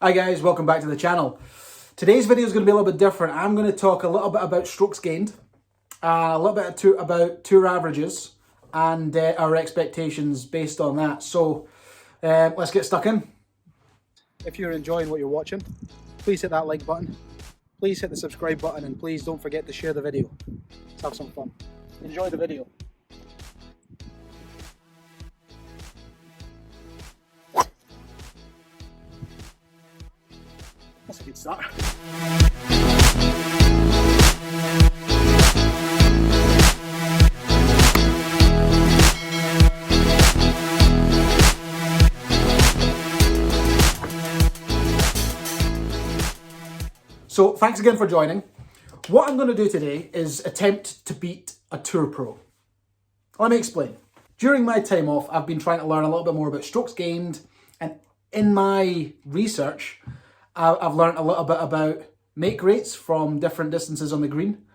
Hi guys, welcome back to the channel. Today's video is going to be a little bit different. I'm going to talk a little bit about strokes gained, a little bit about tour averages, and our expectations based on that. So let's get stuck in. If you're enjoying what you're watching, please hit that like button, please hit the subscribe button, and please don't forget to share the video. Let's have some fun. Enjoy the video. That's a good start. So thanks again for joining. What I'm going to do today is attempt to beat a tour pro. Let me explain. During my time off, I've been trying to learn a little bit more about strokes gained, and in my research, I've learned a little bit about make rates from different distances on the green,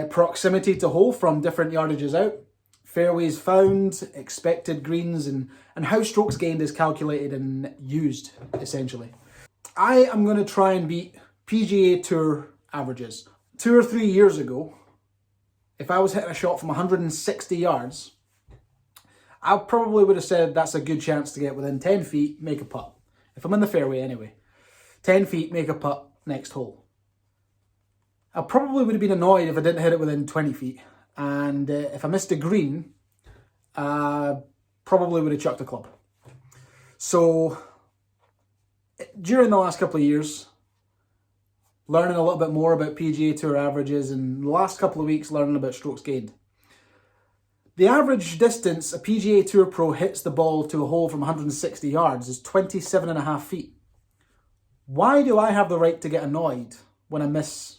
proximity to hole from different yardages out, fairways found, expected greens, and how strokes gained is calculated and used, essentially. I am going to try and beat PGA Tour averages. 2 or 3 years ago, if I was hitting a shot from 160 yards, I probably would have said that's a good chance to get within 10 feet, make a putt. If I'm in the fairway anyway. 10 feet, make a putt, next hole. I probably would have been annoyed if I didn't hit it within 20 feet. And if I missed a green, probably would have chucked a club. So, during the last couple of years, learning a little bit more about PGA Tour averages, and the last couple of weeks learning about strokes gained. The average distance a PGA Tour pro hits the ball to a hole from 160 yards is 27.5 feet. Why do I have the right to get annoyed when I miss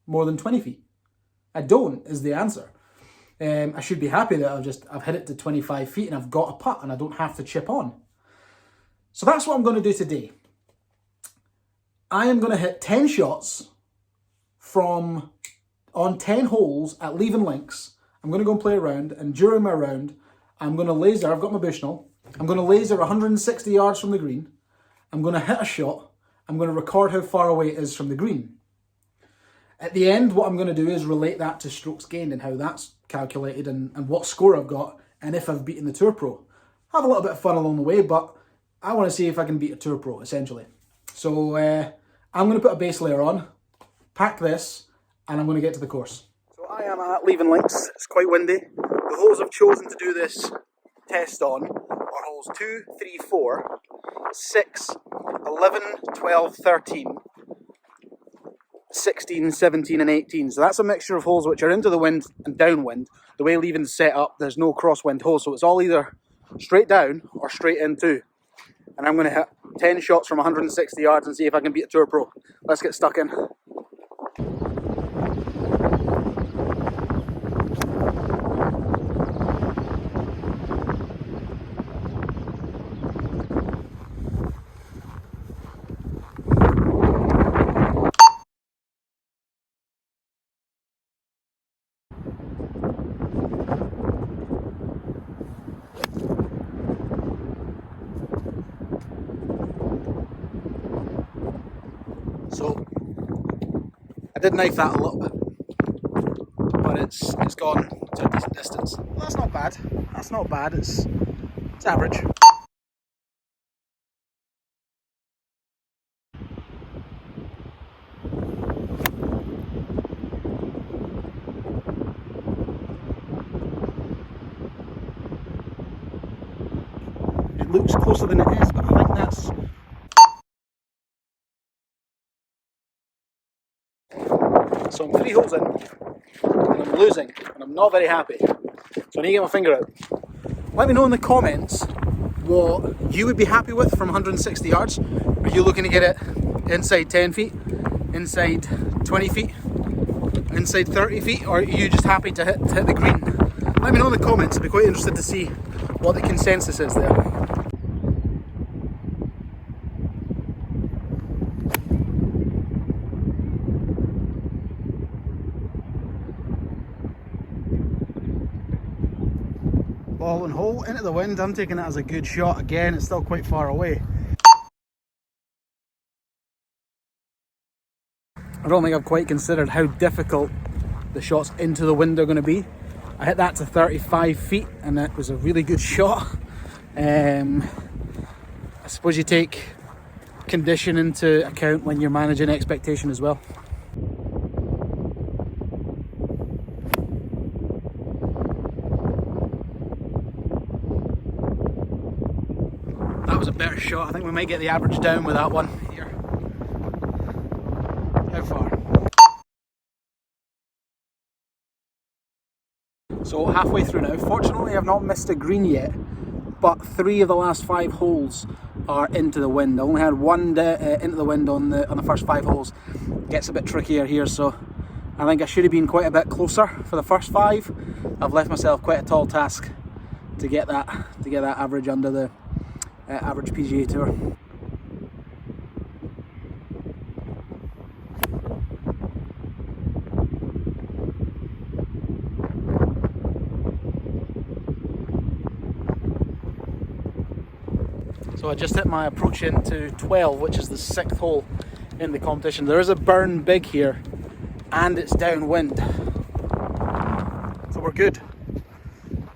more than 20 feet? I don't, is the answer. I should be happy that I've hit it to 25 feet and I've got a putt and I don't have to chip on. So that's what I'm going to do today. I am going to hit 10 shots on 10 holes at Leven Links. I'm going to go and play a round, and during my round, I'm going to laser, I've got my Bushnell, I'm going to laser 160 yards from the green. I'm going to hit a shot. I'm going to record how far away it is from the green. At the end, what I'm going to do is relate that to strokes gained and how that's calculated, and what score I've got, and if I've beaten the Tour Pro. Have a little bit of fun along the way, but I want to see if I can beat a Tour Pro, essentially. So I'm going to put a base layer on, pack this, and I'm going to get to the course. So I am at Leven Links. It's quite windy. The holes I've chosen to do this test on are holes 2, 3, 4, 6, 11, 12, 13, 16, 17 and 18. So that's a mixture of holes which are into the wind and downwind. The way Leven's set up, there's no crosswind holes, so it's all either straight down or straight into. And I'm going to hit 10 shots from 160 yards and see if I can beat a Tour Pro. Let's get stuck in. So I did knife that a little bit, but it's gone to a decent distance. Well, that's not bad. That's not bad. It's average. It looks closer than it is, but I think that's. So I'm 3 holes in, and I'm losing, and I'm not very happy. So I need to get my finger out. Let me know in the comments what you would be happy with from 160 yards. Are you looking to get it inside 10 feet, inside 20 feet, inside 30 feet, or are you just happy to hit the green? Let me know in the comments. I'd be quite interested to see what the consensus is there. Ball and hole into the wind. I'm taking that as a good shot. Again, it's still quite far away. I don't think I've quite considered how difficult the shots into the wind are going to be. I hit that to 35 feet and that was a really good shot. I suppose you take condition into account when you're managing expectation as well. That was a better shot. I think we might get the average down with that one here. How far? So halfway through now. Fortunately I've not missed a green yet, but 3 of the last 5 holes are into the wind. I only had one into the wind on the first 5 holes. Gets a bit trickier here, so I think I should have been quite a bit closer for the first 5. I've left myself quite a tall task to get that average under the average PGA Tour. So I just hit my approach into 12, which is the 6th hole in the competition. There is a burn big here and it's downwind, so we're good.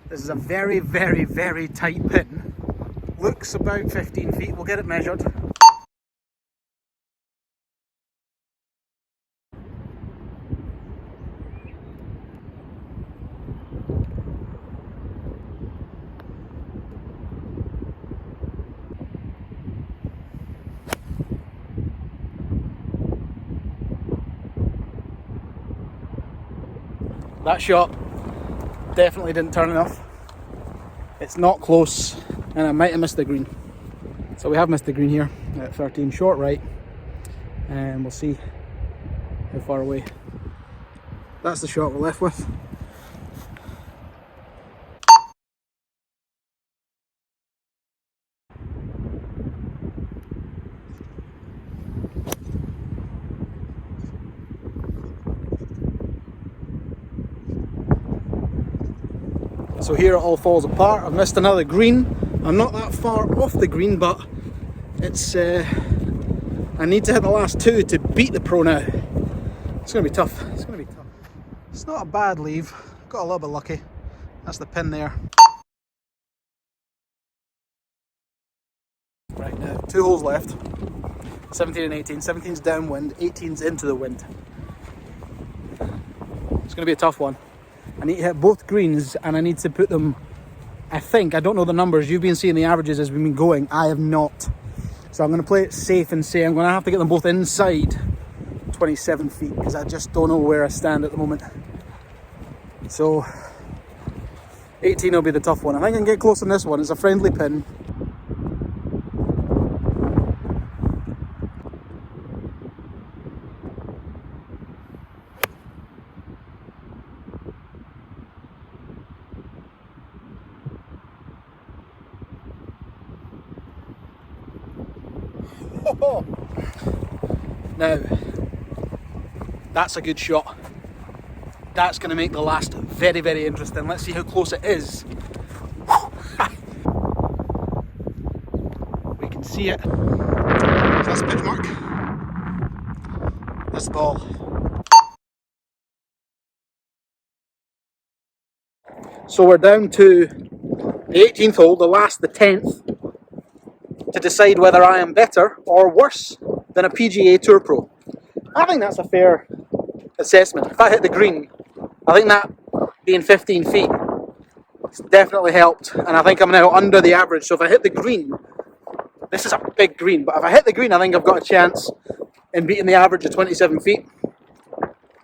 This is a very, very, very tight pin. Looks about 15 feet, we'll get it measured. That shot definitely didn't turn enough. It's not close and I might have missed the green. So we have missed the green here at 13, short right, and we'll see how far away. That's the shot we're left with. So here it all falls apart. I've missed another green. I'm not that far off the green, but it's I need to hit the last 2 to beat the pro now. It's going to be tough. It's going to be tough. It's not a bad leave. Got a little bit lucky. That's the pin there. Right now, 2 holes left. 17 and 18. 17's downwind, 18's into the wind. It's going to be a tough one. I need to hit both greens and I need to put them, I don't know the numbers, you've been seeing the averages as we've been going, I have not. So I'm going to play it safe and say I'm going to have to get them both inside 27 feet because I just don't know where I stand at the moment. So 18 will be the tough one. I think I can get close on this one, it's a friendly pin. Now, that's a good shot. That's going to make the last very, very interesting. Let's see how close it is. We can see it. So that's the pitch mark. That's the ball. So we're down to the 18th hole, the 10th, to decide whether I am better or worse than a PGA Tour pro. I think that's a fair assessment. If I hit the green, I think that being 15 feet it's definitely helped, and I think I'm now under the average. So if I hit the green, this is a big green, but if I hit the green, I think I've got a chance in beating the average of 27 feet.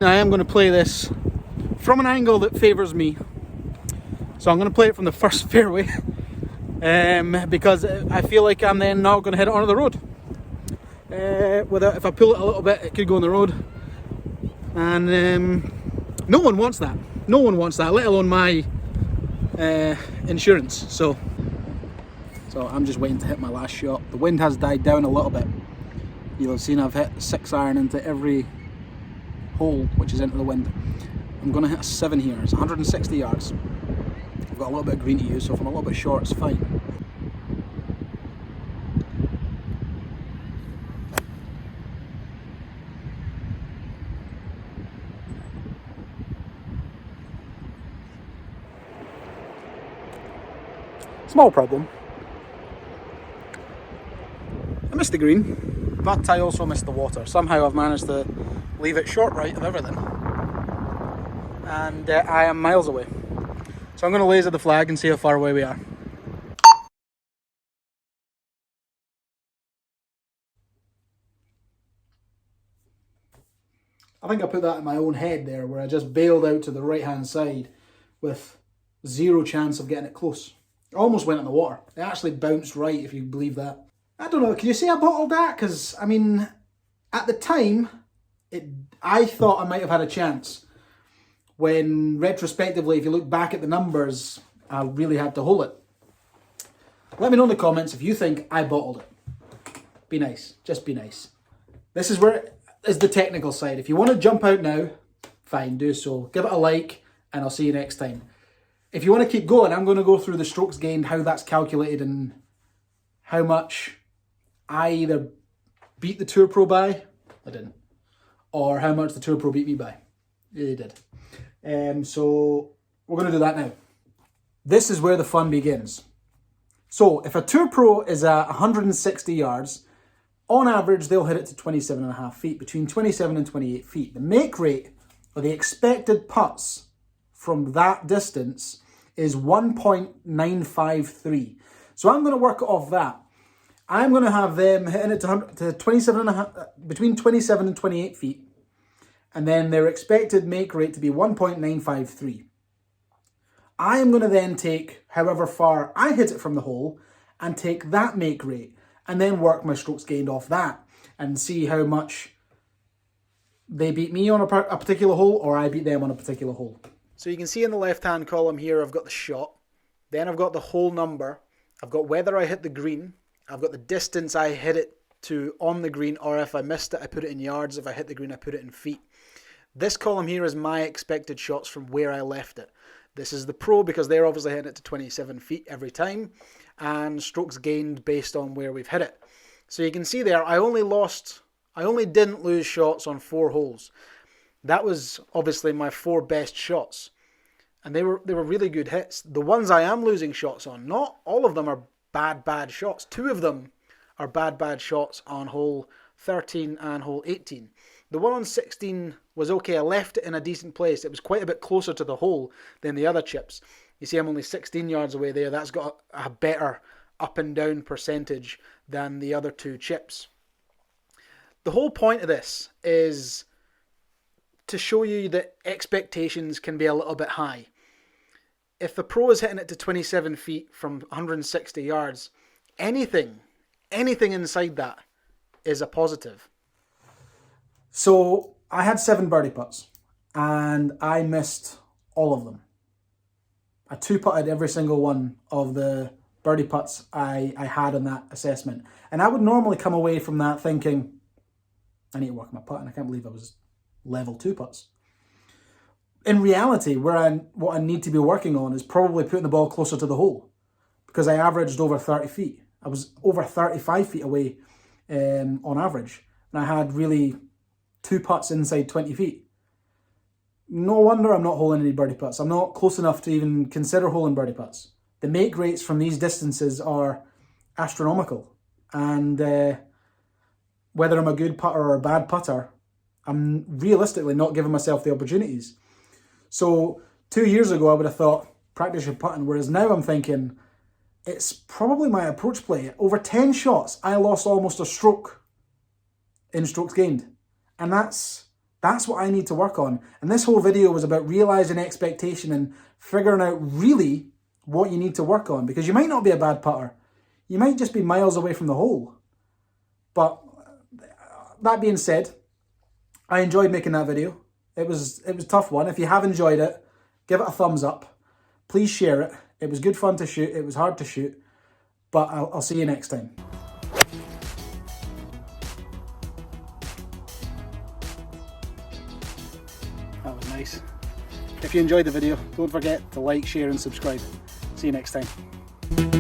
Now I am going to play this from an angle that favours me. So I'm going to play it from the first fairway because I feel like I'm then not going to hit it onto the road. If I pull it a little bit, it could go on the road, and no one wants that. No one wants that, let alone my insurance. So I'm just waiting to hit my last shot. The wind has died down a little bit. You'll have seen I've hit 6-iron into every hole which is into the wind. I'm going to hit a 7 here. It's 160 yards. I've got a little bit of green to use, so if I'm a little bit short, it's fine. Small problem. I missed the green, but I also missed the water. Somehow I've managed to leave it short right of everything. And I am miles away. So I'm going to laser the flag and see how far away we are. I think I put that in my own head there, where I just bailed out to the right hand side with zero chance of getting it close. It almost went in the water. It actually bounced right, if you believe that. I don't know, can you say I bottled that? Because, I mean, at the time, I thought I might have had a chance. When, retrospectively, if you look back at the numbers, I really had to hold it. Let me know in the comments if you think I bottled it. Be nice. Just be nice. This is where is the technical side. If you want to jump out now, fine, do so. Give it a like, and I'll see you next time. If you want to keep going, I'm going to go through the strokes gained, how that's calculated, and how much I either beat the Tour Pro by, I didn't, or how much the Tour Pro beat me by. They did. So we're going to do that now. This is where the fun begins. So if a Tour Pro is at 160 yards, on average they'll hit it to 27.5 feet, between 27 and 28 feet. The make rate, or the expected putts from that distance, is 1.953. So I'm going to work off that. I'm going to have them hitting it to 27.5, between 27 and 28 feet. And then their expected make rate to be 1.953. I am going to then take however far I hit it from the hole and take that make rate and then work my strokes gained off that and see how much they beat me on a particular hole or I beat them on a particular hole. So you can see in the left-hand column here, I've got the shot. Then I've got the hole number. I've got whether I hit the green. I've got the distance I hit it to on the green, or if I missed it, I put it in yards. If I hit the green, I put it in feet. This column here is my expected shots from where I left it. This is the pro because they're obviously hitting it to 27 feet every time, and strokes gained based on where we've hit it. So you can see there, I only didn't lose shots on 4 holes. That was obviously my 4 best shots, and they were really good hits. The ones I am losing shots on, not all of them are bad shots. 2 of them are bad shots on hole 13 and hole 18. The one on 16 was okay. I left it in a decent place. It was quite a bit closer to the hole than the other chips. You see I'm only 16 yards away there. That's got a better up and down percentage than the other 2 chips. The whole point of this is to show you that expectations can be a little bit high. If the pro is hitting it to 27 feet from 160 yards, anything inside that is a positive. So I had 7 birdie putts and I missed all of them. I 2-putted every single one of the birdie putts I had on that assessment. And I would normally come away from that thinking, I need to work on my putt, and I can't believe I was level 2 putts. In reality, what I need to be working on is probably putting the ball closer to the hole, because I averaged over 30 feet. I was over 35 feet away on average, and I had really 2 putts inside 20 feet. No wonder I'm not holing any birdie putts. I'm not close enough to even consider holing birdie putts. The make rates from these distances are astronomical, and whether I'm a good putter or a bad putter, I'm realistically not giving myself the opportunities. So 2 years ago I would have thought practice your putting, whereas now I'm thinking it's probably my approach play. Over 10 shots I lost almost a stroke in strokes gained, and that's what I need to work on. And this whole video was about realising expectation and figuring out really what you need to work on, because you might not be a bad putter. You might just be miles away from the hole. But that being said, I enjoyed making that video. It was a tough one. If you have enjoyed it, give it a thumbs up. Please share it. It was good fun to shoot. It was hard to shoot. But I'll see you next time. That was nice. If you enjoyed the video, don't forget to like, share and subscribe. See you next time.